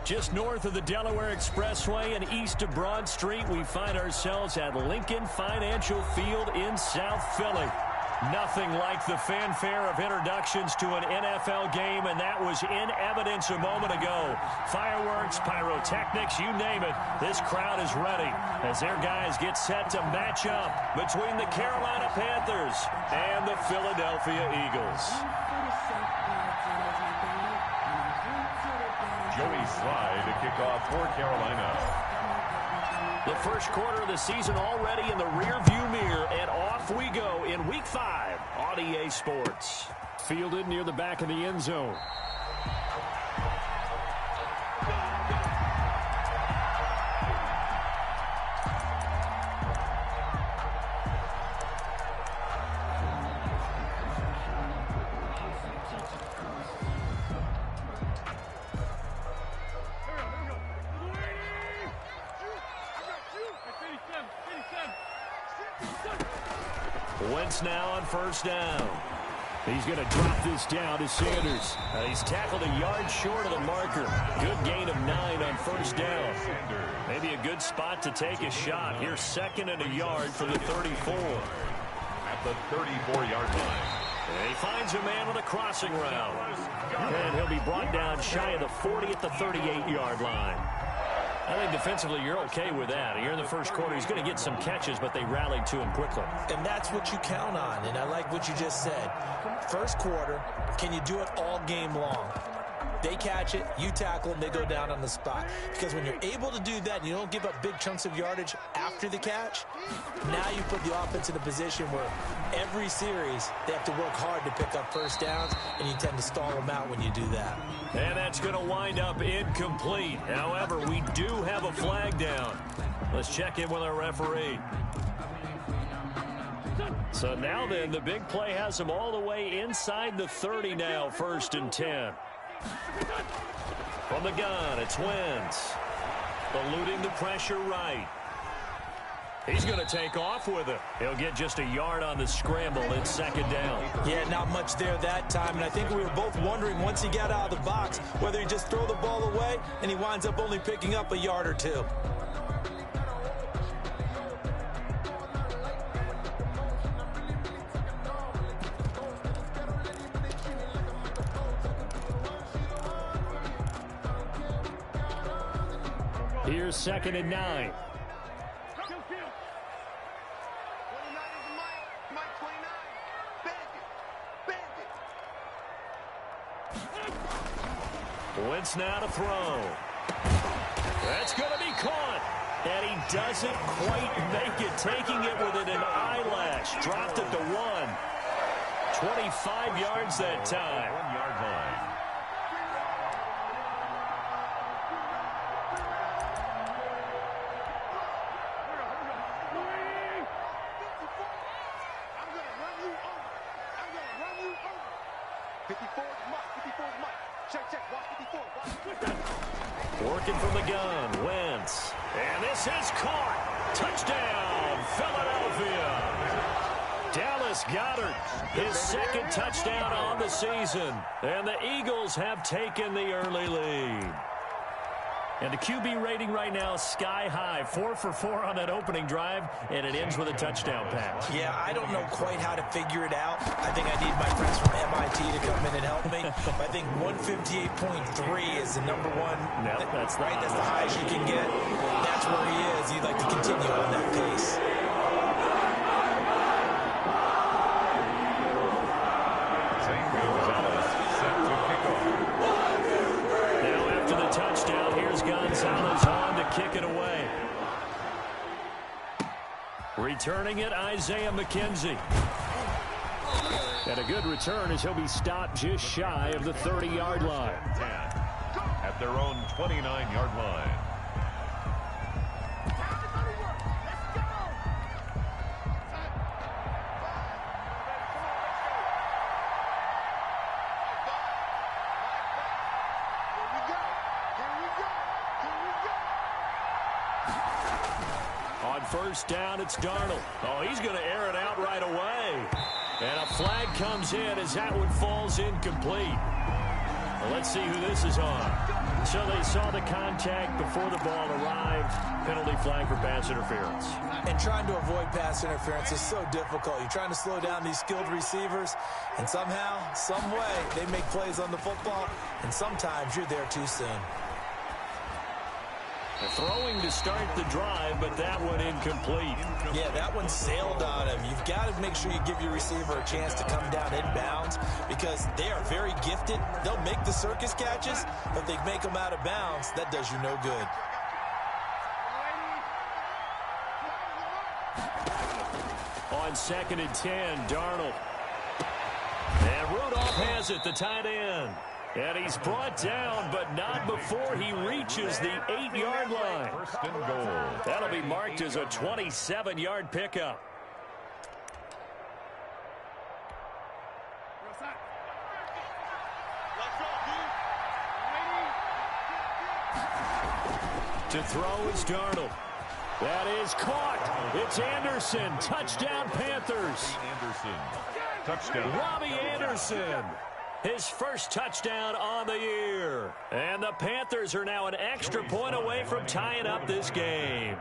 Just north of the Delaware Expressway and east of Broad Street, we find ourselves at Lincoln Financial Field in South Philly. Nothing like the fanfare of introductions to an NFL game, and that was in evidence a moment ago. Fireworks, pyrotechnics, you name it. This crowd is ready as their guys get set to match up between the Carolina Panthers and the Philadelphia Eagles. Joey Slye to kick off for Carolina. The first quarter of the season already in the rearview mirror, and off we go in Week 5 on EA Sports. Fielded near the back of the end zone. Wentz now on first down. He's going to drop this down to Sanders. He's tackled a yard short of the marker. Good gain of 9 on first down. Maybe a good spot to take a shot. Here's second and a yard from the 34. At the 34-yard line. And he finds a man on a crossing route. And he'll be brought down shy of the 40 at the 38-yard line. I think defensively you're okay with that. You're in the first quarter. He's going to get some catches, but they rallied to him quickly. And that's what you count on, and I like what you just said. First quarter, can you do it all game long? They catch it, you tackle them, they go down on the spot. Because when you're able to do that and you don't give up big chunks of yardage after the catch, now you put the offense in a position where every series they have to work hard to pick up first downs, and you tend to stall them out when you do that. And that's going to wind up incomplete. However, we do have a flag down. Let's check in with our referee. So now then, the big play has them all the way inside the 30 now, 1st and 10. From the gun, it's Wentz. Eluding the pressure right. He's going to take off with it. He'll get just a yard on the scramble. It's second down. Yeah, not much there that time. And I think we were both wondering once he got out of the box whether he just throw the ball away and he winds up only picking up a yard or two. Here's second and 9. Wentz now to throw. That's going to be caught. And he doesn't quite make it, taking it within an eyelash. Dropped it to 1. 25 yards that time. 1-yard line. Working from the gun, Wentz. And this is caught. Touchdown, Philadelphia. Dallas Goedert, his second touchdown on the season. And the Eagles have taken the early lead. And the QB rating right now is sky high. 4 for 4 on that opening drive, and it ends with a touchdown pass. Yeah, I don't know quite how to figure it out. I think I need my friends from MIT to come in and help me. I think 158.3 is the number one. Yep, that's right. That's the highest you can get. That's where he is. You'd like to continue on that pace. Touchdown. Here's Gonzalez on to kick it away. Returning it, Isaiah McKenzie. And a good return as he'll be stopped just shy of the 30-yard line. At their own 29-yard line. First down, it's Darnold. Oh, he's going to air it out right away. And a flag comes in as that one falls incomplete. Well, let's see who this is on. So they saw the contact before the ball arrived. Penalty flag for pass interference. And trying to avoid pass interference is so difficult. You're trying to slow down these skilled receivers, and somehow, some way, they make plays on the football, and sometimes you're there too soon. Throwing to start the drive, but that one incomplete. Yeah, that one sailed on him. You've got to make sure you give your receiver a chance to come down inbounds because they are very gifted. They'll make the circus catches, but if they make them out of bounds, that does you no good. On 2nd and 10, Darnold. And Rudolph has it, the tight end. And he's brought down, but not before he reaches the 8-yard line. First and goal. That'll be marked as a 27-yard pickup. To throw is Darnold. That is caught. It's Anderson. Touchdown, Panthers. Anderson. Touchdown. Robbie Anderson. His first touchdown on the year. And the Panthers are now an extra point away from tying up this game.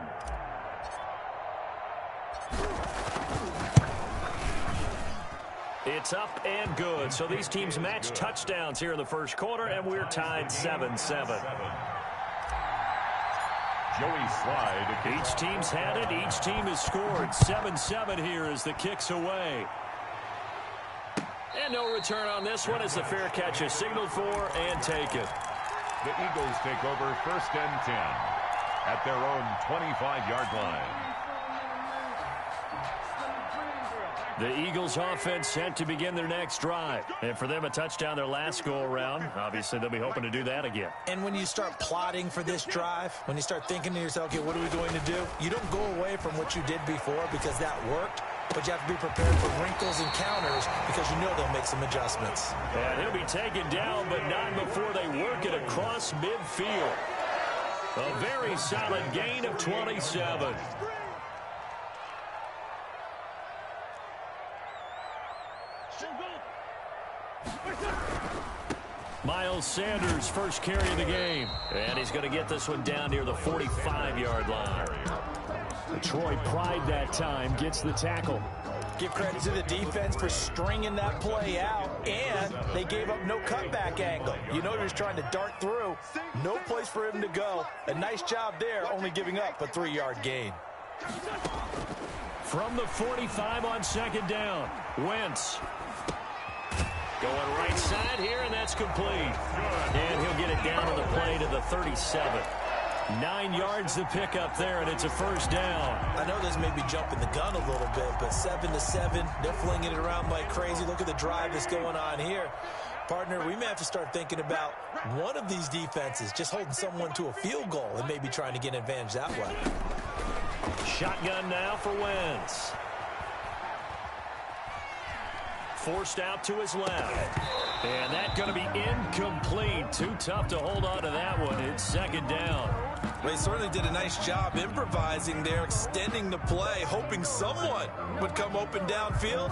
It's up and good. So these teams match touchdowns here in the first quarter, and we're tied 7-7. Joey Slide. Each team's had it. Each team has scored. 7-7 here as the kick's away. And no return on this one as the fair catch is signaled for and taken. The Eagles take over 1st and 10 at their own 25-yard line. The Eagles offense set to begin their next drive. And for them, a touchdown their last go-around. Obviously, they'll be hoping to do that again. And when you start plotting for this drive, when you start thinking to yourself, okay, what are we going to do? You don't go away from what you did before because that worked. But you have to be prepared for wrinkles and counters because you know they'll make some adjustments. And he'll be taken down, but not before they work it across midfield. A very solid gain of 27. Miles Sanders, first carry of the game. And he's going to get this one down near the 45-yard line. Detroit Pride that time gets the tackle. Give credit to the defense for stringing that play out, and they gave up no cutback angle. You know he was trying to dart through. No place for him to go. A nice job there, only giving up a 3-yard gain. From the 45 on 2nd down, Wentz. Going right side here, and that's complete. And he'll get it down to the play to the 37. 9 yards to pick up there, and it's a first down. I know this may be jumping the gun a little bit, but 7-7, they're flinging it around like crazy. Look at the drive that's going on here. Partner, we may have to start thinking about one of these defenses just holding someone to a field goal and maybe trying to get an advantage that way. Shotgun now for Wentz. Forced out to his left. And that's going to be incomplete. Too tough to hold on to that one. It's 2nd down. They certainly did a nice job improvising there, extending the play, hoping someone would come open downfield,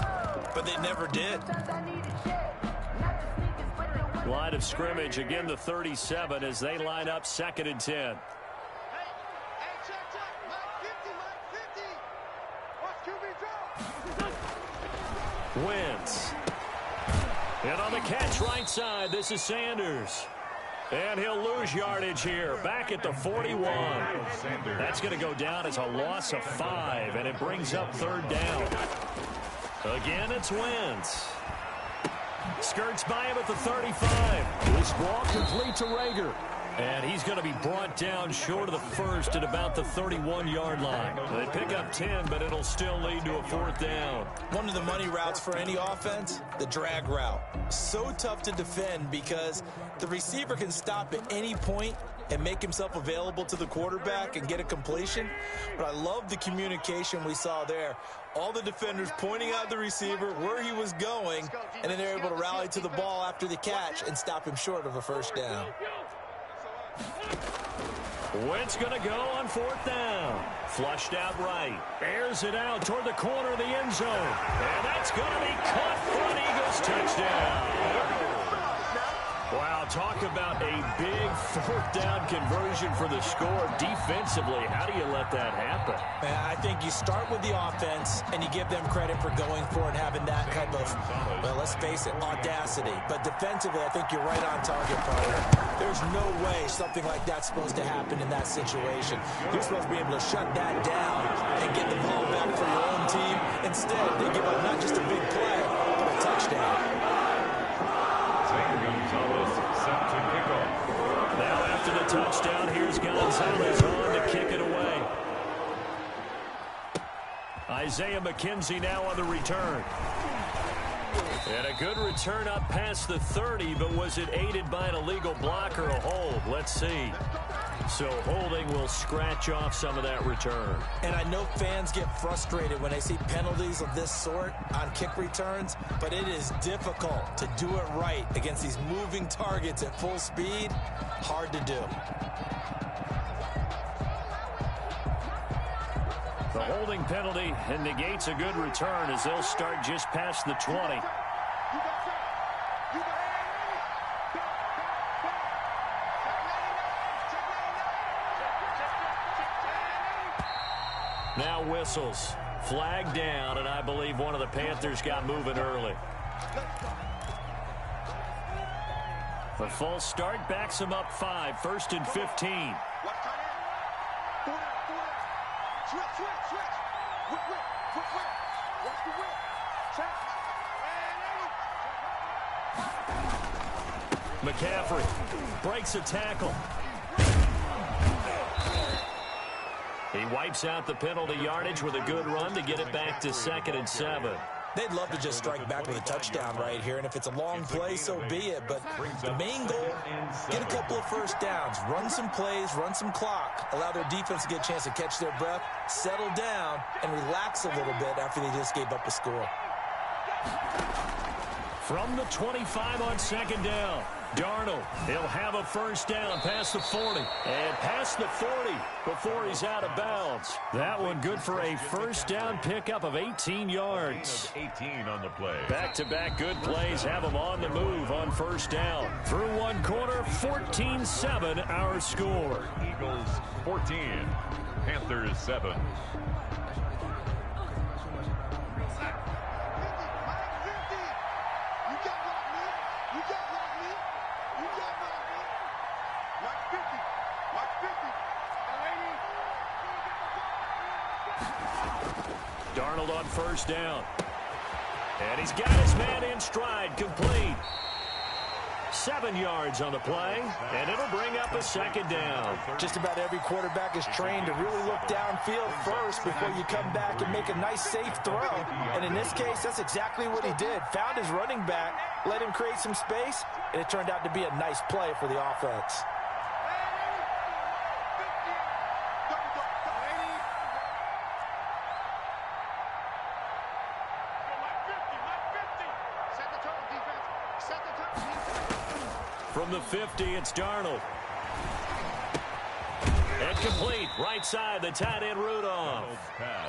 but they never did. Line of scrimmage, again the 37 as they line up 2nd and 10. Wentz. And on the catch right side, this is Sanders. And he'll lose yardage here, back at the 41. That's going to go down as a loss of 5, and it brings up 3rd down. Again, it's Wentz. Skirts by him at the 35. This ball complete to Rager. And he's going to be brought down short of the first at about the 31-yard line. They pick up 10, but it'll still lead to a 4th down. One of the money routes for any offense, the drag route. So tough to defend because the receiver can stop at any point and make himself available to the quarterback and get a completion. But I love the communication we saw there. All the defenders pointing out the receiver where he was going, and then they're able to rally to the ball after the catch and stop him short of a 1st down. Wentz going to go on 4th down. Flushed out right. Airs it out toward the corner of the end zone. And that's going to be caught for an Eagles touchdown. Wow, talk about a big fourth down conversion for the score. Defensively, how do you let that happen? I think you start with the offense, and you give them credit for going for it, having that type of, well, let's face it, audacity. But defensively, I think you're right on target, partner. There's no way something like that's supposed to happen in that situation. You're supposed to be able to shut that down and get the ball back for your own team. Instead, they give up not just a big play, but a touchdown. Now after the touchdown, here's Gonzalez on to kick it away. Isaiah McKenzie now on the return. And a good return up past the 30, but was it aided by an illegal block or a hold? Let's see. So holding will scratch off some of that return. And I know fans get frustrated when they see penalties of this sort on kick returns, but it is difficult to do it right against these moving targets at full speed. Hard to do. The holding penalty negates a good return as they'll start just past the 20. Now whistles. Flag down, and I believe one of the Panthers got moving early. The false start backs him up 5, 1st and 15. McCaffrey breaks a tackle. He wipes out the penalty yardage with a good run to get it back to 2nd and 7. They'd love to just strike back with a touchdown right here, and if it's a long play, so be it. But the main goal, get a couple of first downs, run some plays, run some clock, allow their defense to get a chance to catch their breath, settle down, and relax a little bit after they just gave up a score. From the 25 on 2nd down, Darnold, he'll have a first down past the 40. And past the 40 before he's out of bounds. That one good for a first down pickup of 18 yards. 18 on the play. Back-to-back good plays have him on the move on first down. Through one quarter, 14-7 our score. Eagles 14, Panthers 7. Darnold on first down. And he's got his man in stride, complete. 7 yards on the play, and it'll bring up a 2nd down. Just about every quarterback is trained to really look downfield first before you come back and make a nice, safe throw. And in this case, that's exactly what he did. Found his running back, let him create some space, and it turned out to be a nice play for the offense. From the 50, it's Darnold. And complete, right side, the tight end Rudolph.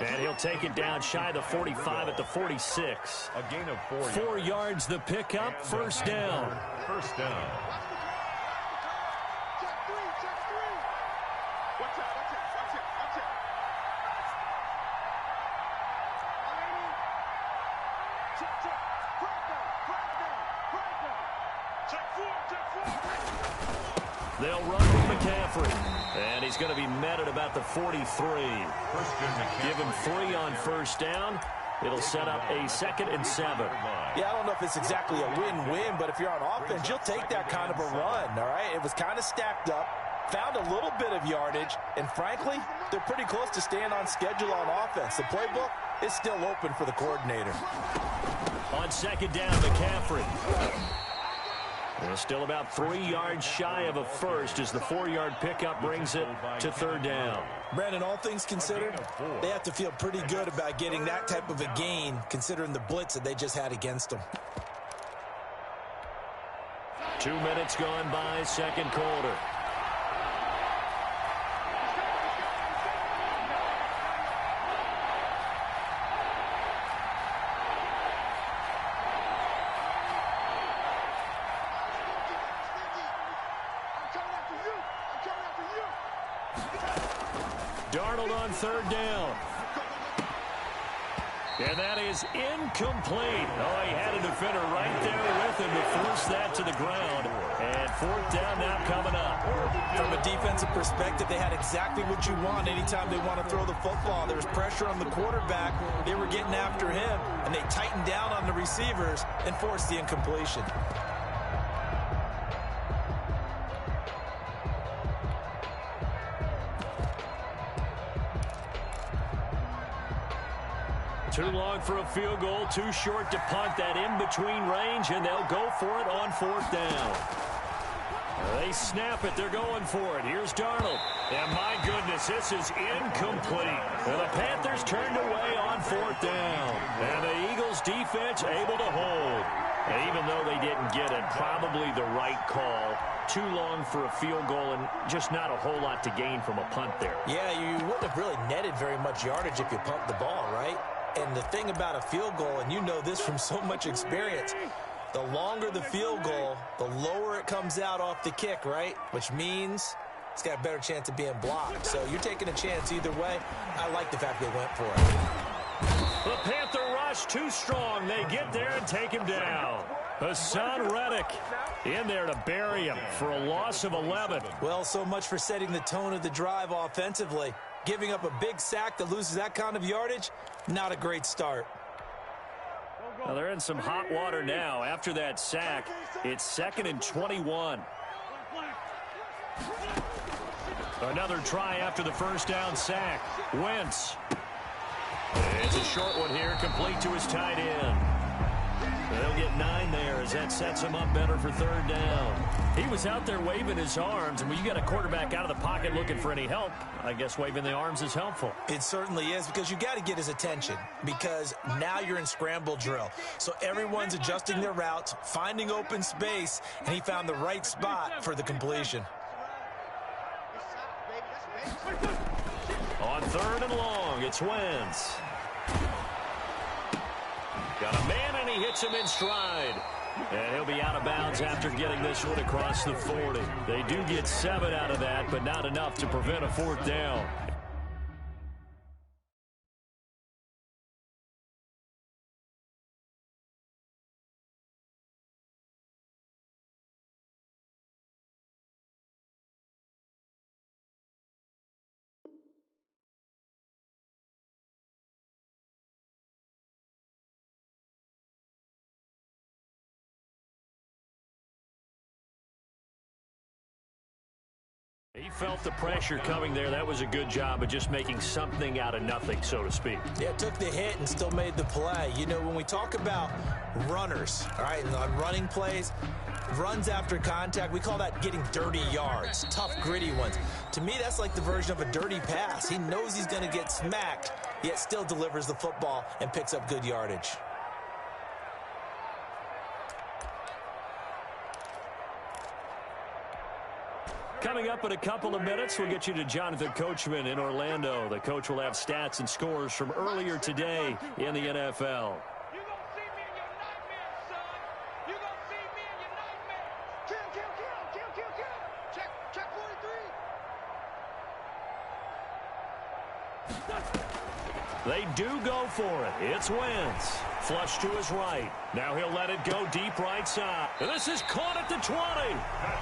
And he'll take it down shy of the 45 at the 46. A gain of 4 yards. 4 yards the pickup, first down. First down. They'll run with McCaffrey. And he's going to be met at about the 43. Give him 3 on first down. It'll set up a 2nd and 7. Yeah, I don't know if it's exactly a win-win, but if you're on offense, you'll take that kind of a run, all right? It was kind of stacked up, found a little bit of yardage, and frankly, they're pretty close to staying on schedule on offense. The playbook is still open for the coordinator. On 2nd down, McCaffrey. They're still about 3 yards shy of a first as the 4-yard pickup brings it to 3rd down. Brandon, all things considered, they have to feel pretty good about getting that type of a gain considering the blitz that they just had against them. 2 minutes gone by, 2nd quarter. Darnold on third down. And that is incomplete. Oh, he had a defender right there with him to force that to the ground. And fourth down now coming up. From a defensive perspective, they had exactly what you want anytime they want to throw the football. There was pressure on the quarterback. They were getting after him, and they tightened down on the receivers and forced the incompletion. Too long for a field goal, too short to punt. That in-between range, and they'll go for it on fourth down. They snap it. They're going for it. Here's Darnold. And my goodness, this is incomplete. And the Panthers turned away on fourth down. And the Eagles defense able to hold. And even though they didn't get it, probably the right call. Too long for a field goal and just not a whole lot to gain from a punt there. Yeah, you wouldn't have really netted very much yardage if you pumped the ball, right? And the thing about a field goal, and you know this from so much experience, the longer the field goal, the lower it comes out off the kick, right? Which means it's got a better chance of being blocked. So you're taking a chance either way. I like the fact they went for it. The Panther rush too strong. They get there and take him down. Hassan Reddick in there to bury him for a loss of 11. Well, so much for setting the tone of the drive offensively. Giving up a big sack that loses that kind of yardage, not a great start. Well, they're in some hot water now. After that sack, it's 2nd and 21. Another try after the first down sack. Wentz. It's a short one here, complete to his tight end. They'll get 9 there as that sets him up better for third down. He was out there waving his arms, and when you got a quarterback out of the pocket looking for any help, I guess waving the arms is helpful. It certainly is, because you got to get his attention, because now you're in scramble drill. So everyone's adjusting their routes, finding open space, and he found the right spot for the completion. On third and long, it's Wentz. Got a man, and he hits him in stride. And he'll be out of bounds after getting this one across the 40. They do get 7 out of that, but not enough to prevent a fourth down. He felt the pressure coming there. That was a good job of just making something out of nothing, so to speak. Yeah, took the hit and still made the play. You know, when we talk about runners, all right, and on running plays, runs after contact, we call that getting dirty yards, tough, gritty ones. To me, that's like the version of a dirty pass. He knows he's going to get smacked, yet still delivers the football and picks up good yardage. Coming up in a couple of minutes, we'll get you to Jonathan Coachman in Orlando. The coach will have stats and scores from earlier today in the NFL. You're going to see me in your nightmares, son. You're going to see me in your nightmares. Kill, kill, kill, kill, kill, kill. Check 43. They do go for it. It's Wentz. Flush to his right. Now he'll let it go deep right side. And this is caught at the 20.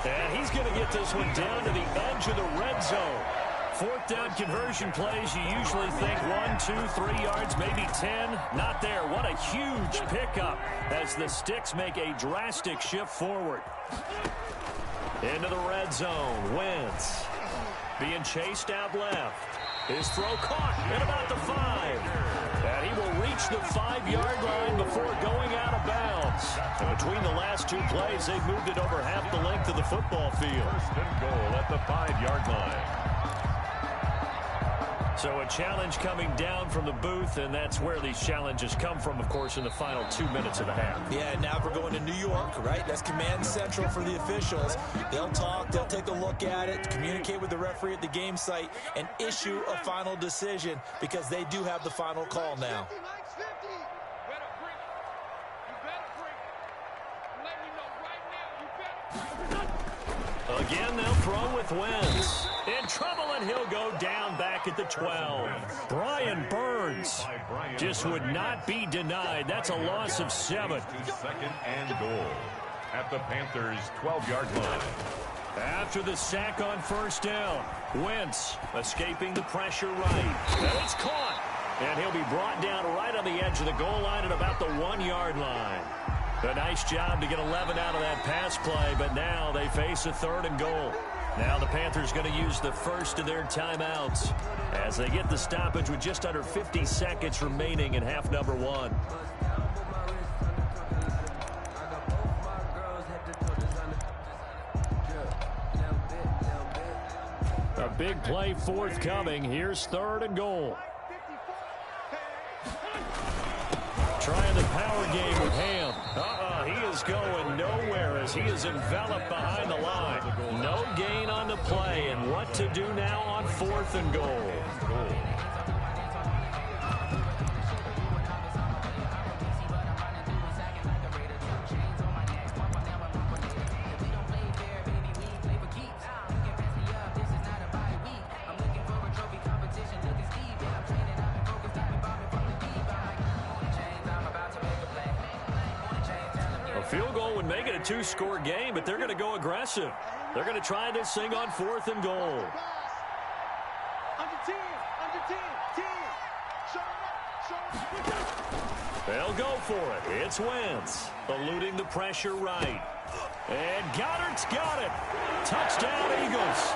And he's going to get this one down to the edge of the red zone. Fourth down conversion plays, you usually think 1, 2, 3 yards, maybe 10. Not there. What a huge pickup as the Sticks make a drastic shift forward. Into the red zone. Wentz being chased out left. His throw caught at about the 5. And he will reach the 5-yard line before going out of bounds. And between the last two plays, they've moved it over half the length of the football field. First and goal at the 5-yard line. So a challenge coming down from the booth, and that's where these challenges come from, of course, in the final 2 minutes of the half. Yeah, now we're going to New York, right? That's command central for the officials. They'll talk, they'll take a look at it, communicate with the referee at the game site, and issue a final decision because they do have the final call now. Again, they'll throw with Wentz. In trouble, and he'll go down back at the 12. Brian Burns just would not be denied. That's a loss of 7. Second and goal at the Panthers' 12-yard line. After the sack on first down, Wentz escaping the pressure right. And it's caught. And he'll be brought down right on the edge of the goal line at about the 1-yard line. A nice job to get 11 out of that pass play, but now they face a 3rd and goal. Now the Panthers going to use the first of their timeouts as they get the stoppage with just under 50 seconds remaining in half number 1. A big play forthcoming. Here's 3rd and goal. Trying the power game with Ham. He is going nowhere as he is enveloped behind the line. No gain on the play, and what to do now on 4th and goal. Field goal would make it a 2-score game, but they're going to go aggressive. They're going to try this thing on 4th and goal. They'll go for it. It's Wentz, eluding the pressure right. And Goddard's got it. Touchdown, Eagles.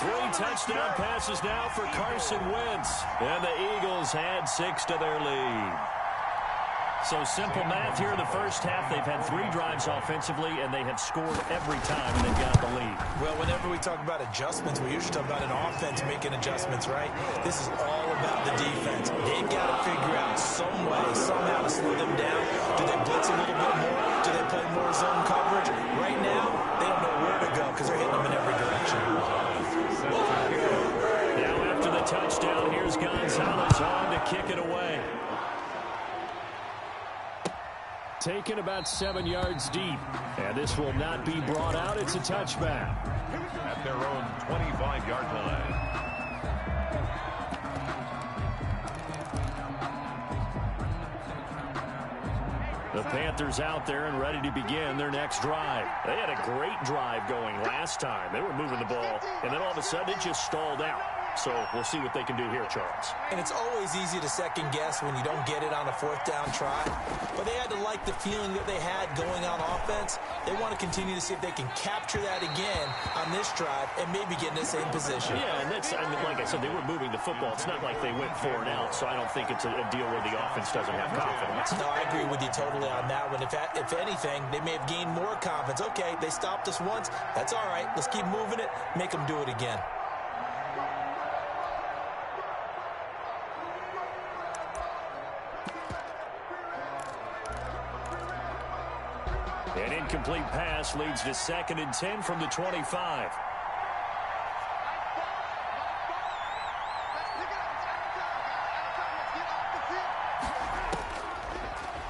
3 touchdown passes now for Carson Wentz. And the Eagles add 6 to their lead. So simple math here in the first half. They've had 3 drives offensively, and they have scored every time they've got the lead. Well, whenever we talk about adjustments, we usually talk about an offense making adjustments, right? This is all about the defense. They've got to figure out some way, somehow to slow them down. Do they blitz a little bit more? Do they play more zone coverage? Right now, they don't know where to go because they're hitting them in every direction. Now after the touchdown, here's Gonzalez on to kick it away. Taken about 7 yards deep. And this will not be brought out. It's a touchback. At their own 25-yard line. The Panthers out there and ready to begin their next drive. They had a great drive going last time. They were moving the ball, and then all of a sudden it just stalled out. So we'll see what they can do here, Charles. And it's always easy to second guess when you don't get it on a 4th down try. But they had to like the feeling that they had going on offense. They want to continue to see if they can capture that again on this drive and maybe get in the same position. Yeah, and that's, I mean, like I said, they were moving the football. It's not like they went 4 and out, so I don't think it's a deal where the offense doesn't have confidence. No, I agree with you totally on that one. If anything, they may have gained more confidence. Okay, they stopped us once. That's all right. Let's keep moving it. Make them do it again. An incomplete pass leads to 2nd and 10 from the 25.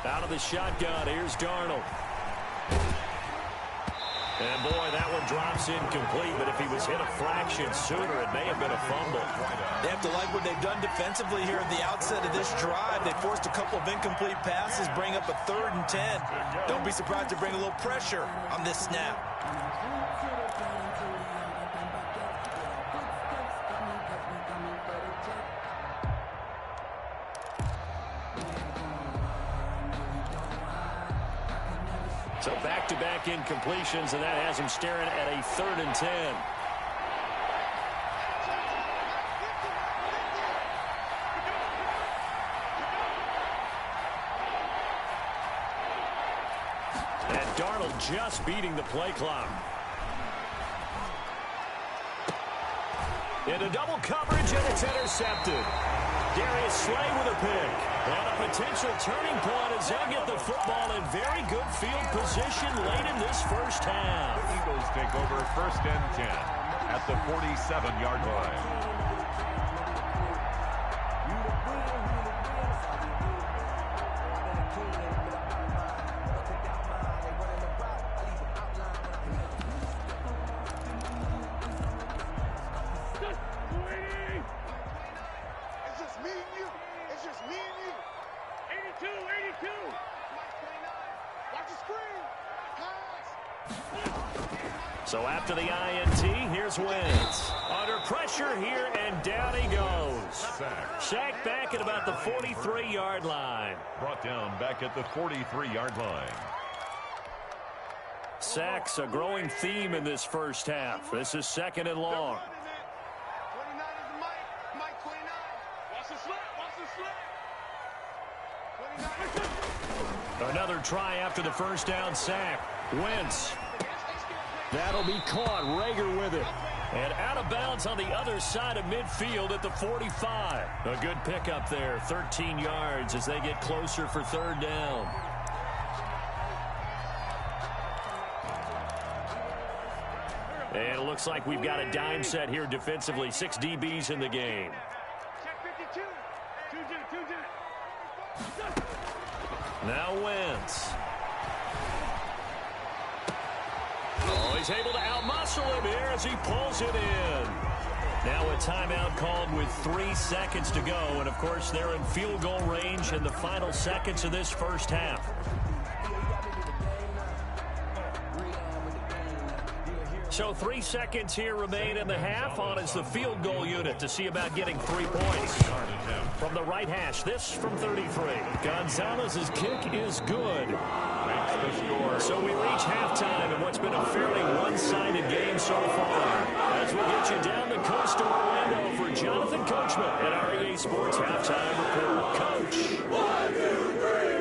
Out of the shotgun, here's Darnold. And boy, that one drops incomplete, but if he was hit a fraction sooner, it may have been a fumble. They have to like what they've done defensively here at the outset of this drive. They forced a couple of incomplete passes, bring up a 3rd and 10. Don't be surprised to bring a little pressure on this snap. So back-to-back incompletions, and that has him staring at a 3rd and 10. And Darnold just beating the play clock. Into double coverage, and it's intercepted. Darius Slay with a pick. And a potential turning point as they'll get the football in very good field position late in this first half. The Eagles take over 1st and 10 at the 47-yard line. 82. Watch the screen. So after the INT, here's Wentz. Under pressure here, and down he goes. Sacked back at about the 43-yard line. Brought down back at the 43-yard line. Sacks a growing theme in this first half. This is second and long. 29 is Mike. Mike 29. Watch the slip. Watch the slip. 29. Another try after the first down sack. Wentz. That'll be caught. Rager with it. And out of bounds on the other side of midfield at the 45. A good pickup there. 13 yards as they get closer for third down. And it looks like we've got a dime set here defensively. 6 DBs in the game. Check 52. 2-2. Now Wentz. Oh, he's able to outmuscle him here as he pulls it in. Now a timeout called with 3 seconds to go. And, of course, they're in field goal range in the final seconds of this first half. So 3 seconds here remain in the half. On is the field goal unit to see about getting 3 points. From the right hash, this from 33. Gonzalez's kick is good. So we reach halftime in what's been a fairly one-sided game so far. As we get you down the coast to Orlando for Jonathan Coachman at our EA Sports Halftime Report. Coach. 1, 2, 3.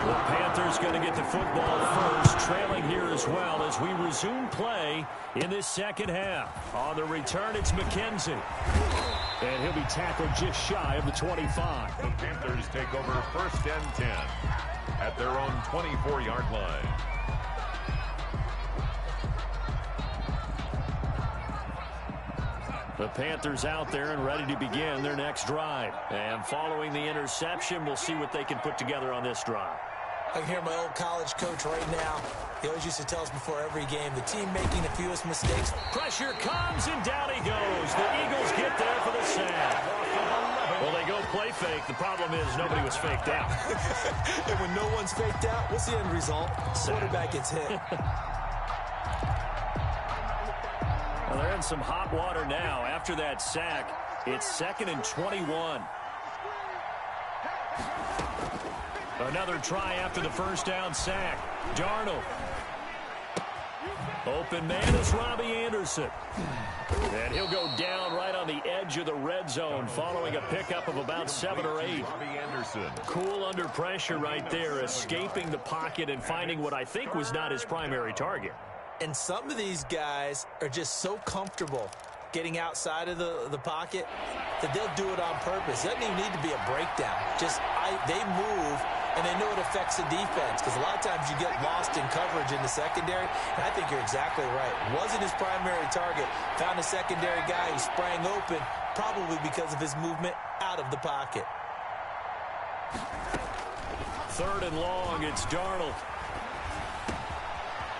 The Panthers going to get the football first, trailing here as well as we resume play in this second half. On the return, it's McKenzie. And he'll be tackled just shy of the 25. The Panthers take over first and 10 at their own 24-yard line. The Panthers out there and ready to begin their next drive. And following the interception, we'll see what they can put together on this drive. I can hear my old college coach right now. He always used to tell us before every game, the team making the fewest mistakes. Pressure comes, and down he goes. The Eagles get there for the sack. Well, they go play fake. The problem is nobody was faked out. And when no one's faked out, what's the end result? Quarterback gets hit. Well, they're in some hot water now. After that sack, it's 2nd and 21. Another try after the first down sack. Darnold. Open man is Robbie Anderson. And he'll go down right on the edge of the red zone following a pickup of about 7 or 8. Robbie Anderson. Cool under pressure right there, escaping the pocket and finding what I think was not his primary target. And some of these guys are just so comfortable getting outside of the pocket that they'll do it on purpose. It doesn't even need to be a breakdown. They move, and they know it affects the defense because a lot of times you get lost in coverage in the secondary, and I think you're exactly right. Wasn't his primary target. Found a secondary guy who sprang open, probably because of his movement out of the pocket. 3rd and long, it's Darnold.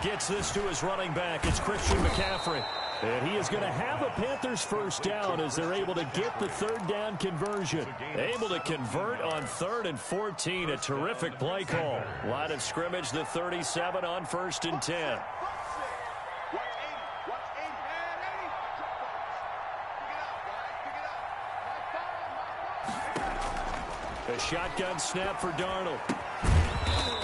Gets this to his running back. It's Christian McCaffrey. And he is going to have a Panthers first down as they're able to get the 3rd down conversion. Able to convert on 3rd and 14. A terrific play call. Line of scrimmage, the 37 on 1st and 10. A shotgun snap for Darnold.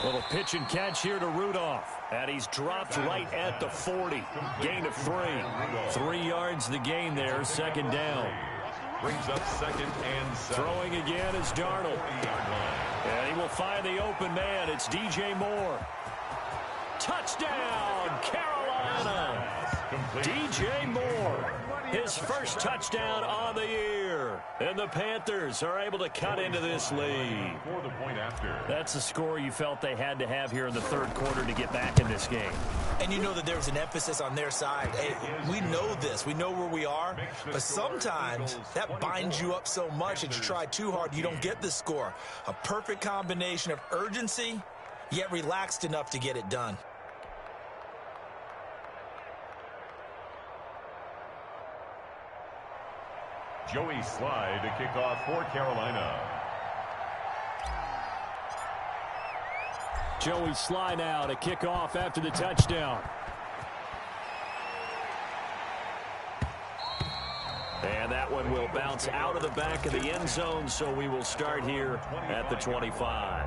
Little pitch and catch here to Rudolph. And he's dropped right at the 40. Gain of 3. 3 yards the gain there, 2nd down. Brings up 2nd and 7. Throwing again is Darnold. And he will find the open man. It's DJ Moore. Touchdown, Carolina. DJ Moore. His first touchdown on the year. And the Panthers are able to cut into this lead. For the point after. That's the score you felt they had to have here in the 3rd quarter to get back in this game. And you know that there's an emphasis on their side. Hey, we know this. We know where we are. But sometimes that binds you up so much that you try too hard, you don't get the score. A perfect combination of urgency, yet relaxed enough to get it done. Joey Slye to kick off for Carolina. Joey Slye now to kick off after the touchdown. And that one will bounce out of the back of the end zone, so we will start here at the 25.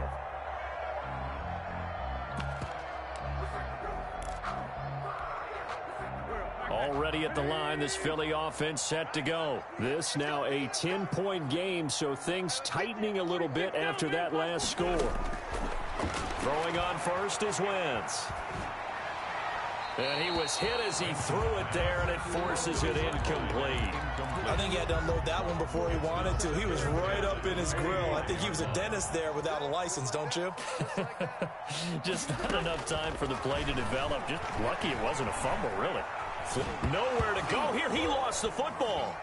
Already at the line, this Philly offense set to go. This now a 10-point game, so things tightening a little bit after that last score. Throwing on first is Wentz. And he was hit as he threw it there, and it forces it incomplete. I think he had to unload that one before he wanted to. He was right up in his grill. I think he was a dentist there without a license, don't you? Just not enough time for the play to develop. Just lucky it wasn't a fumble, really. Nowhere to go here. He lost the football.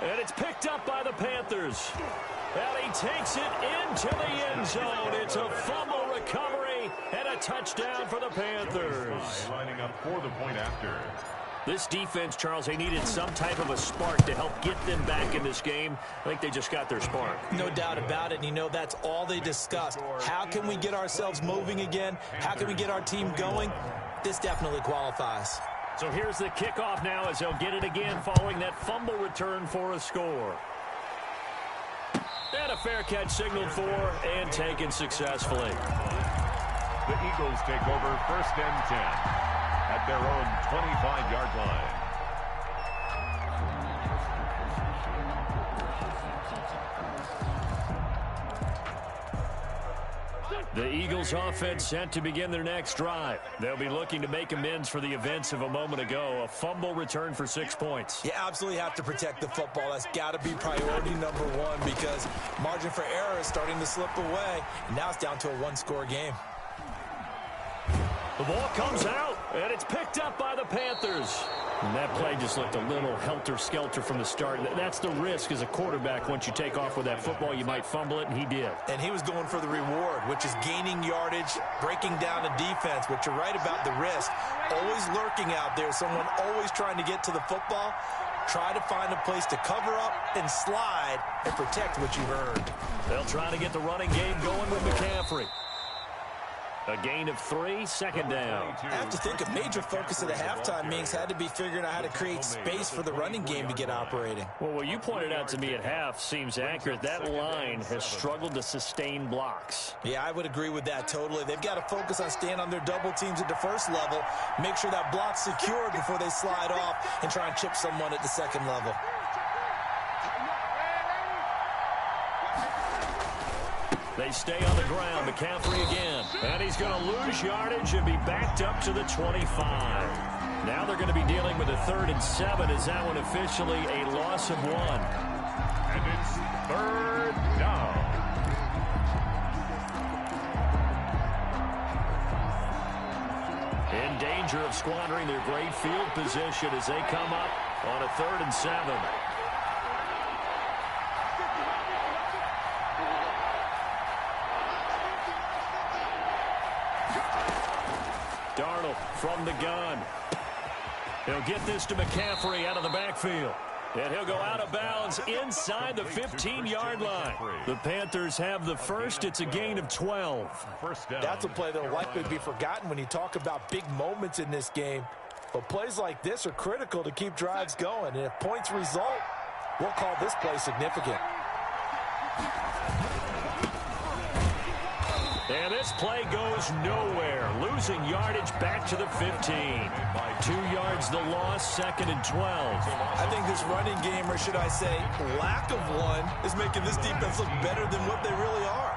And it's picked up by the Panthers. And he takes it into the end zone. It's a fumble recovery and a touchdown for the Panthers. Lining up for the point after. This defense, Charles, they needed some type of a spark to help get them back in this game. I think they just got their spark. No doubt about it. And you know, that's all they discussed. How can we get ourselves moving again? How can we get our team going? This definitely qualifies. So here's the kickoff now as they'll get it again following that fumble return for a score. And a fair catch signaled for and taken successfully. The Eagles take over 1st and 10 at their own 25-yard line. The Eagles offense set to begin their next drive. They'll be looking to make amends for the events of a moment ago. A fumble return for 6 points. You absolutely have to protect the football. That's got to be priority number one because margin for error is starting to slip away. And now it's down to a one-score game. The ball comes out, and it's picked up by the Panthers. And that play just looked a little helter-skelter from the start. That's the risk as a quarterback. Once you take off with that football, you might fumble it, and he did. And he was going for the reward, which is gaining yardage, breaking down the defense. But you're right about the risk. Always lurking out there, someone always trying to get to the football. Try to find a place to cover up and slide and protect what you've earned. They'll try to get the running game going with McCaffrey. A gain of 3, 2nd down. I have to think a major focus of the halftime meetings had to be figuring out how to create space for the running game to get operating. Well, what you pointed out to me at half seems accurate. That line has struggled to sustain blocks. Yeah, I would agree with that totally. They've got to focus on staying on their double teams at the first level, make sure that block's secured before they slide off and try and chip someone at the second level. They stay on the ground. McCaffrey again. And he's going to lose yardage and be backed up to the 25. Now they're going to be dealing with a 3rd and 7. Is that one officially a loss of 1? And it's 3rd down. In danger of squandering their great field position as they come up on a 3rd and 7. Darnold from the gun. He'll get this to McCaffrey out of the backfield. And he'll go out of bounds inside the 15-yard line. The Panthers have the first. It's a gain of 12. First down. That's a play that will likely be forgotten when you talk about big moments in this game. But plays like this are critical to keep drives going. And if points result, we'll call this play significant. And this play goes nowhere. Losing yardage back to the 15. 2 yards the loss, 2nd and 12. I think this running game, or should I say lack of one, is making this defense look better than what they really are.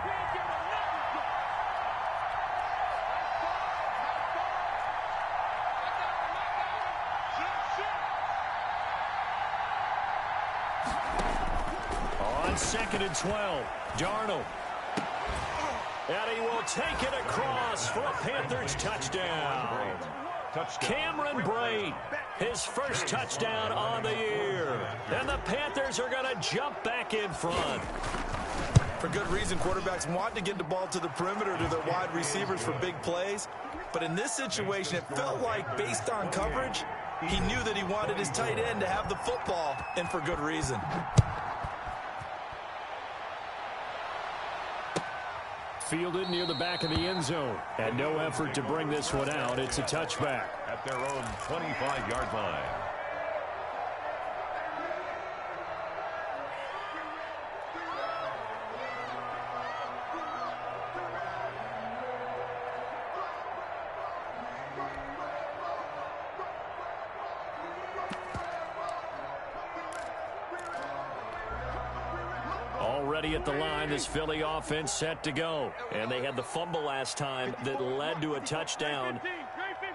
On 2nd and 12, Darnold. And he will take it across for a Panthers touchdown. Cameron Brate, his first touchdown on the year. And the Panthers are going to jump back in front. For good reason, quarterbacks want to get the ball to the perimeter to their wide receivers for big plays. But in this situation, it felt like, based on coverage, He knew that he wanted his tight end to have the football, and for good reason. Fielded near the back of the end zone. And no effort to bring this one out. It's a touchback. At their own 25-yard line. Already at the line, this Philly offense set to go. And they had the fumble last time that led to a touchdown.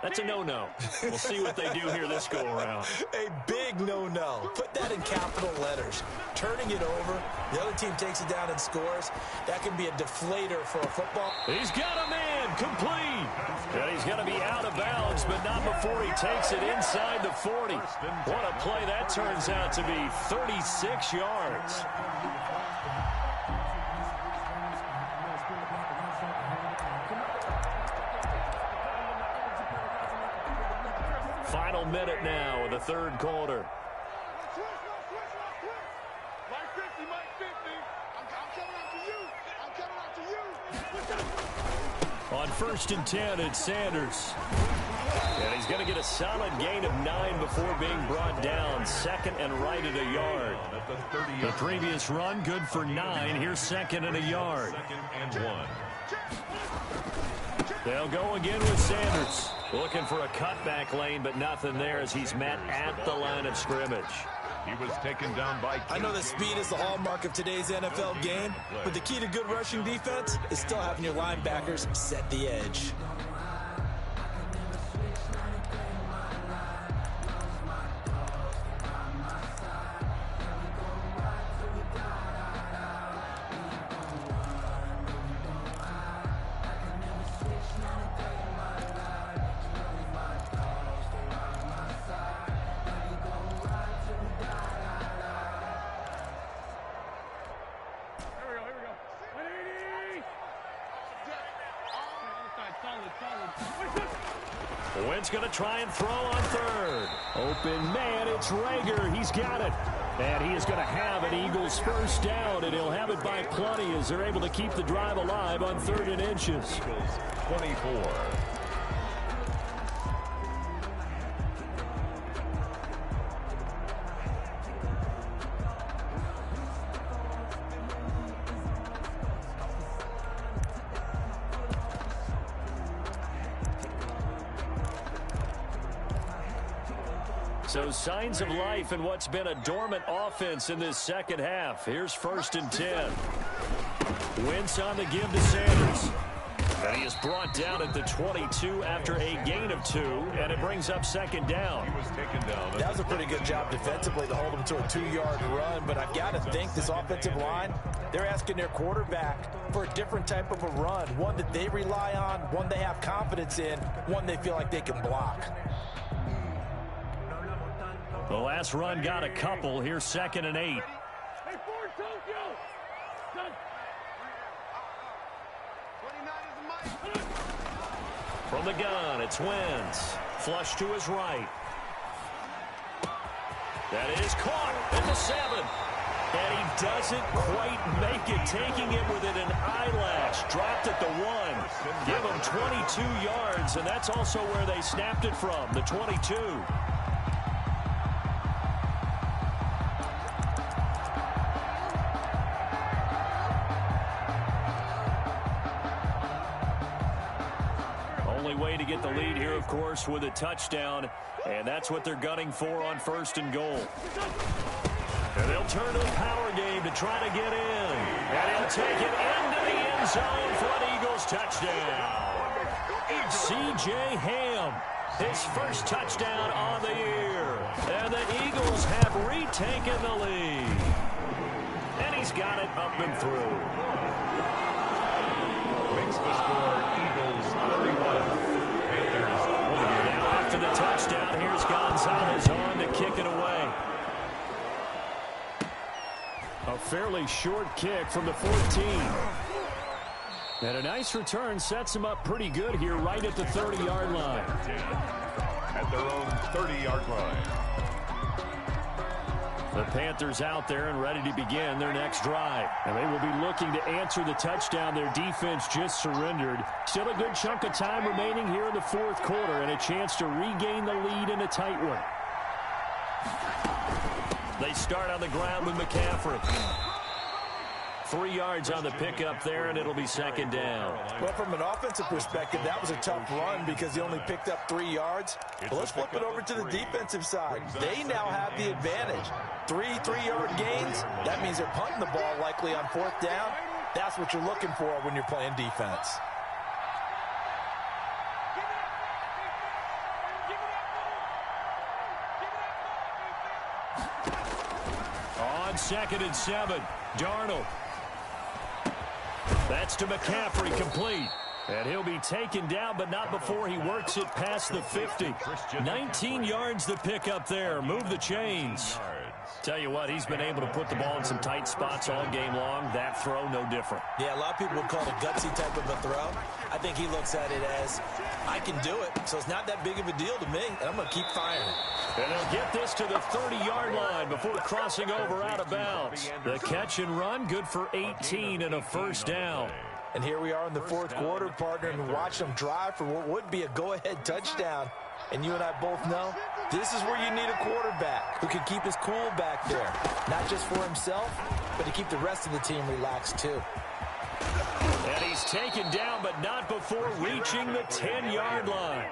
That's a no-no. We'll see what they do here this go-around. A big no-no. Put that in capital letters. Turning it over, the other team takes it down and scores. That can be a deflator for a football. He's got a man complete. And he's going to be out of bounds, but not before he takes it inside the 40. What a play that turns out to be. 36 yards. Final minute now of the third quarter. On 1st and 10, it's Sanders. And he's going to get a solid gain of 9 before being brought down. Second and right at a yard. The previous run, good for 9. Here's second and a yard. 2nd and 1. They'll go again with Sanders. Looking for a cutback lane, but nothing there as he's met at the line of scrimmage. He was taken down by... I know that speed is the hallmark of today's NFL game, but the key to good rushing defense is still having your linebackers set the edge. Wentz going to try and throw on third. Open man, it's Rager. He's got it. And he is going to have an Eagles first down, and he'll have it by plenty as they're able to keep the drive alive on 3rd and inches. Eagles 24. So signs of life in what's been a dormant offense in this second half. Here's 1st and 10. Wentz on the give to Sanders. And he is brought down at the 22 after a gain of 2, and it brings up 2nd down. He was taken down. That was a pretty good job defensively to hold him to a 2-yard run, but I've got to think this offensive line, they're asking their quarterback for a different type of a run, one that they rely on, one they have confidence in, one they feel like they can block. The last run got a couple. Here's 2nd and 8. From the gun, it's Wentz. Flush to his right. That is caught at the 7. And he doesn't quite make it, taking it within an eyelash. Dropped at the 1. Give him 22 yards, and that's also where they snapped it from, the 22. Way to get the lead here, of course, with a touchdown, and that's what they're gunning for on 1st and goal. And they'll turn to a power game to try to get in, and he'll take it into the end zone for an Eagles touchdown. C.J. Ham, his first touchdown on the year, and the Eagles have retaken the lead, and he's got it up and through. Makes the score Eagles 31. Now after the touchdown, here's Gonzalez on to kick it away. A fairly short kick from the 14. And a nice return sets him up pretty good here right at the 30-yard line. At their own 30-yard line. The Panthers out there and ready to begin their next drive. And they will be looking to answer the touchdown their defense just surrendered. Still a good chunk of time remaining here in the fourth quarter and a chance to regain the lead in a tight one. They start on the ground with McCaffrey. 3 yards on the pickup there, and it'll be second down. Well, from an offensive perspective, that was a tough run because he only picked up 3 yards. Well, let's flip it over to the defensive side. They now have the advantage. 3 3-yard gains. That means they're punting the ball likely on fourth down. That's what you're looking for when you're playing defense. On 2nd and 7, Darnold. That's to McCaffrey, complete. And he'll be taken down, but not before he works it past the 50. 19 yards to pick up there. Move the chains. Tell you what, he's been able to put the ball in some tight spots all game long. That throw, no different. Yeah, a lot of people would call it a gutsy type of a throw. I think he looks at it as, I can do it, so it's not that big of a deal to me, and I'm going to keep firing. And they'll get this to the 30-yard line before crossing over out of bounds. The catch and run, good for 18 and a first down. And here we are in the fourth quarter, partner, and watch them drive for what would be a go-ahead touchdown. And you and I both know this is where you need a quarterback who can keep his cool back there. Not just for himself, but to keep the rest of the team relaxed too. And he's taken down, but not before reaching the 10-yard line.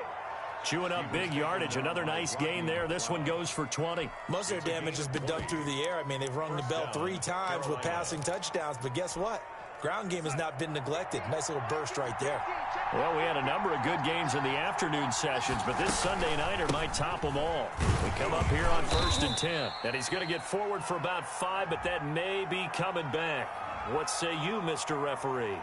Chewing up big yardage. Another nice gain there. This one goes for 20. Most of their damage has been done through the air. I mean, they've rung the bell 3 times with passing touchdowns, but guess what? Ground game has not been neglected. Nice little burst right there. Well, we had a number of good games in the afternoon sessions, but this Sunday nighter might top them all. We come up here on 1st and 10. And he's going to get forward for about 5, but that may be coming back. What say you, Mr. Referee?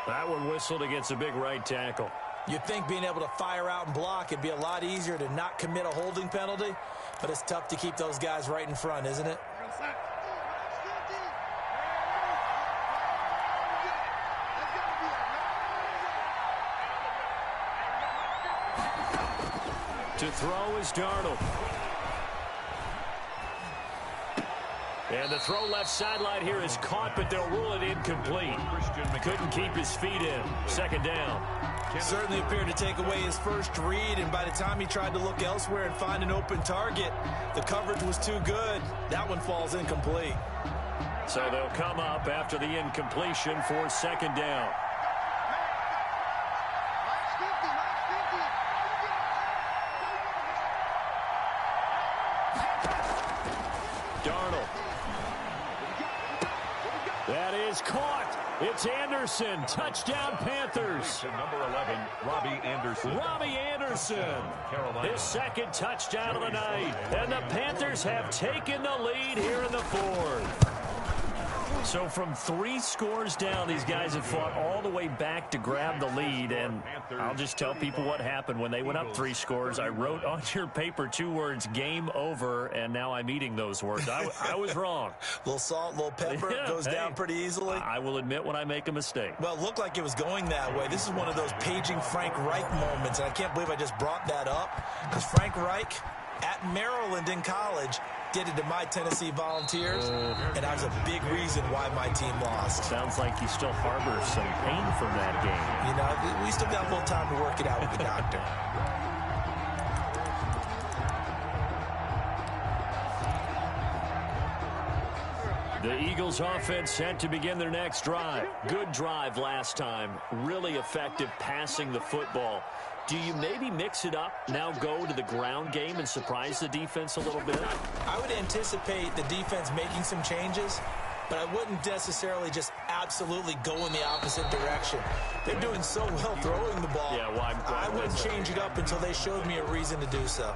That one whistled against a big right tackle. You'd think being able to fire out and block, it'd be a lot easier to not commit a holding penalty, but it's tough to keep those guys right in front, isn't it? To throw is Darnold. And the throw left sideline here is caught, but they'll rule it incomplete. Couldn't keep his feet in. Second down. Certainly appeared to take away his first read, and by the time he tried to look elsewhere and find an open target, the coverage was too good. That one falls incomplete. So they'll come up after the incompletion for second down. Darnold. That is caught. It's Anderson. Touchdown, Panthers. Number 11, Robbie Anderson. Robbie Anderson. His second touchdown of the night. And the Panthers have taken the lead here in the fourth. So from 3 scores down, these guys have fought all the way back to grab the lead. And I'll just tell people what happened when they went up 3 scores. I wrote on your paper 2 words, game over, and now I'm eating those words. I was wrong. Little salt, little pepper, goes down pretty easily. I will admit when I make a mistake. Well, it looked like it was going that way. This is one of those paging Frank Reich moments, and I can't believe I just brought that up, because Frank Reich at Maryland in college did it to my Tennessee Volunteers, and that was a big reason why my team lost. Sounds like you still harbor some pain from that game. You know, we still got a little time to work it out with the doctor. The Eagles offense set to begin their next drive. Good drive last time. Really effective passing the football. Do you maybe mix it up, now go to the ground game and surprise the defense a little bit? I would anticipate the defense making some changes, but I wouldn't necessarily just absolutely go in the opposite direction. They're doing so well throwing the ball. Yeah, well, I wouldn't change it up until they showed me a reason to do so.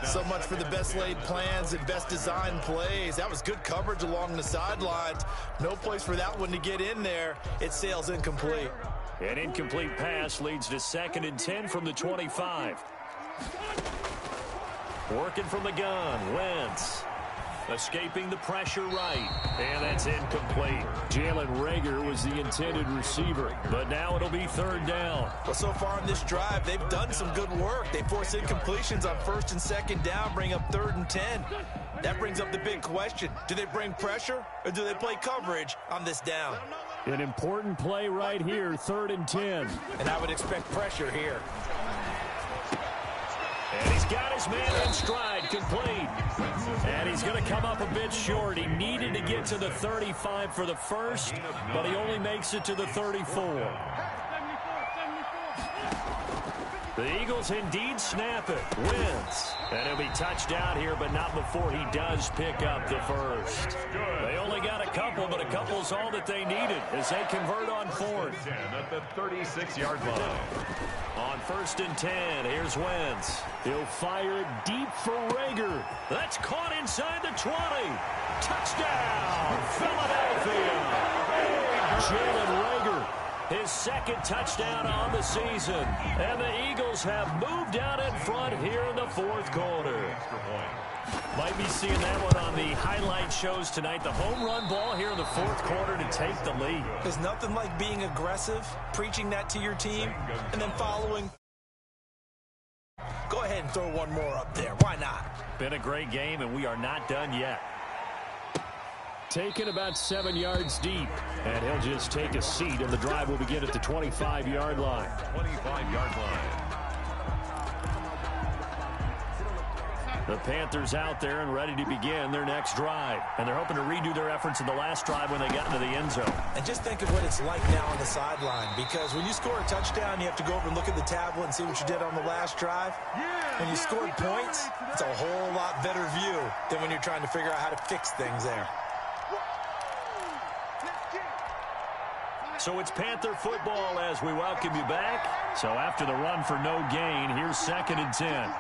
So much for the best laid plans and best designed plays. That was good coverage along the sidelines. No place for that one to get in there. It sails incomplete. An incomplete pass leads to 2nd and 10 from the 25. Working from the gun, Wentz. Escaping the pressure right. And that's incomplete. Jalen Reagor was the intended receiver. But now it'll be third down. Well, so far on this drive, they've done some good work. They force incompletions on first and second down, bring up 3rd and 10. That brings up the big question. Do they bring pressure or do they play coverage on this down? An important play right here, 3rd and 10. And I would expect pressure here. And he's got his man in stride, complete. And he's going to come up a bit short. He needed to get to the 35 for the first, but he only makes it to the 34. The Eagles indeed snap it. Wins. And he'll be touched out here, but not before he does pick up the first. They only got a couple, but a couple's all that they needed as they convert on 4th. At the 36-yard line. On 1st and 10, here's Wentz. He'll fire it deep for Reagor. That's caught inside the 20. Touchdown, Philadelphia. Jalen Reagor, his 2nd touchdown on the season. And the Eagles have moved out in front here in the 4th quarter. Might be seeing that one on the highlight shows tonight. The home run ball here in the 4th quarter to take the lead. There's nothing like being aggressive, preaching that to your team, and then following. Go ahead and throw one more up there. Why not? Been a great game, and we are not done yet. Taken about 7 yards deep, and he'll just take a seat, and the drive will begin at the 25-yard line. 25-yard line. The Panthers out there and ready to begin their next drive. And they're hoping to redo their efforts in the last drive when they got into the end zone. And just think of what it's like now on the sideline. Because when you score a touchdown, you have to go over and look at the tablet and see what you did on the last drive. When you scored points, it's a whole lot better view than when you're trying to figure out how to fix things there. So it's Panther football as we welcome you back. So after the run for no gain, here's 2nd and 10.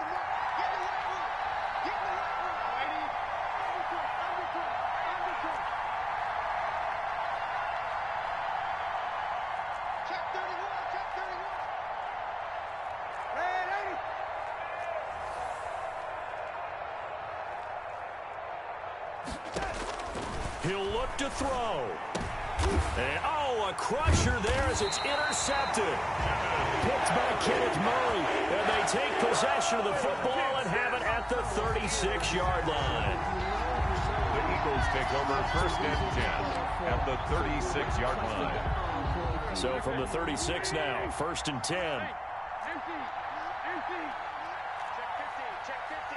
He'll look to throw. And, a crusher there as it's intercepted. Picked by Kenneth Murray. And they take possession of the football and have it at the 36-yard line. The Eagles take over 1st and 10 at the 36-yard line. So from the 36 now, 1st and 10. Empty. Check 50.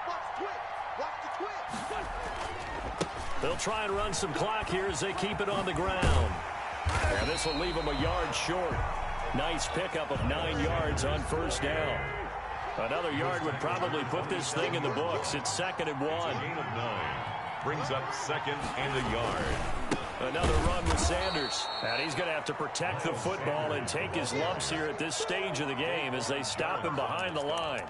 Watch the twitch. They'll try and run some clock here as they keep it on the ground. And this will leave them a yard short. Nice pickup of 9 yards on 1st down. Another yard would probably put this thing in the books. It's 2nd and 1. Gain of 9. Brings up 2nd and a yard. Another run with Sanders. And he's going to have to protect the football and take his lumps here at this stage of the game as they stop him behind the line.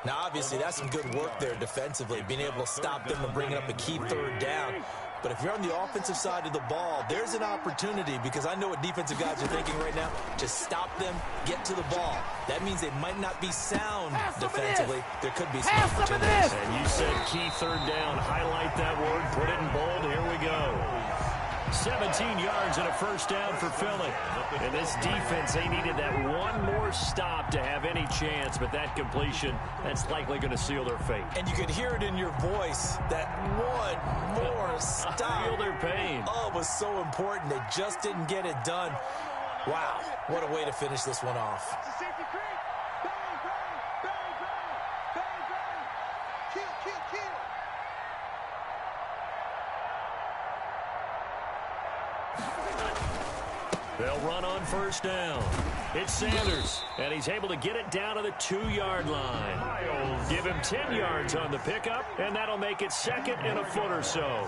Now, obviously, that's some good work there defensively, being able to stop them and bringing up a key 3rd down. But if you're on the offensive side of the ball, there's an opportunity because I know what defensive guys are thinking right now. Just stop them, get to the ball. That means they might not be sound defensively. There could be some opportunities. And you said key 3rd down. Highlight that word. Put it in bold. Here we go. 17 yards and a 1st down for Philly. And this defense, they needed that one more stop to have any chance, but that completion, that's likely going to seal their fate. And you could hear it in your voice, that one more stop. I feel their pain. Oh, it was so important. They just didn't get it done. Wow, what a way to finish this one off. They'll run on 1st down. It's Sanders, and he's able to get it down to the 2-yard line. Give him 10 yards on the pickup, and that'll make it 2nd and a foot or so.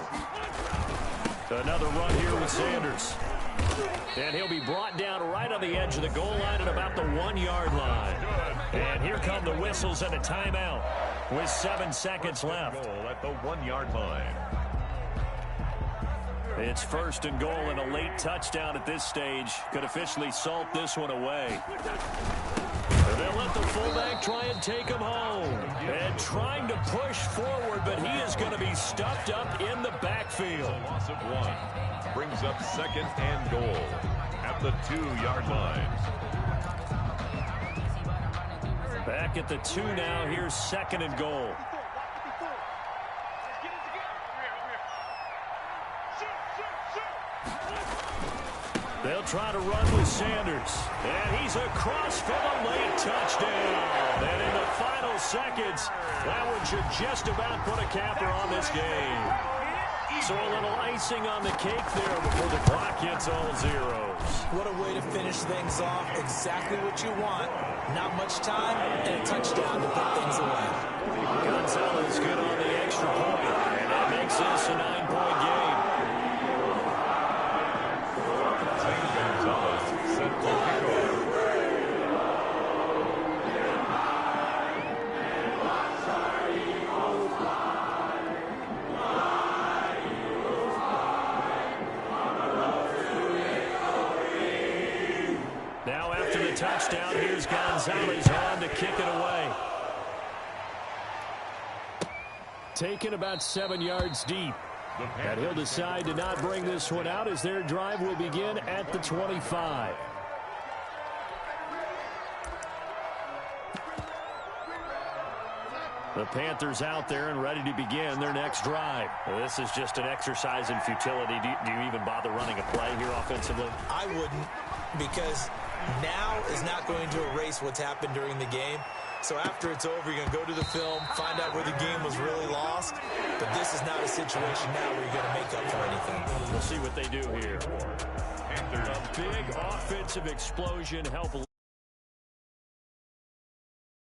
Another run here with Sanders. And he'll be brought down right on the edge of the goal line at about the 1-yard line. And here come the whistles and a timeout with 7 seconds left. Goal at the 1-yard line. It's first and goal, and a late touchdown at this stage could officially salt this one away. They'll let the fullback try and take him home. And trying to push forward, but he is going to be stuffed up in the backfield. A loss of 1. Brings up second and goal at the 2-yard line. Back at the 2 now. Here's second and goal. They'll try to run with Sanders. And he's across for the late touchdown. And in the final seconds, that one should just about put a capper on this game. So a little icing on the cake there before the clock hits all zeros. What a way to finish things off. Exactly what you want. Not much time and a touchdown to put things away. Gonzalez good on the extra point. And that makes this a 9-point game. Gonzalez set to kick off. Now after the touchdown, here's Gonzalez on to kick it away. Taken about 7 yards deep. And he'll decide to not bring this one out as their drive will begin at the 25. The Panthers out there and ready to begin their next drive. Well, this is just an exercise in futility. Do you even bother running a play here offensively? I wouldn't, because now is not going to erase what's happened during the game. So after it's over, you're going to go to the film, find out where the game was really lost. But this is not a situation now where you're going to make up for anything. We'll see what they do here. A big offensive explosion help.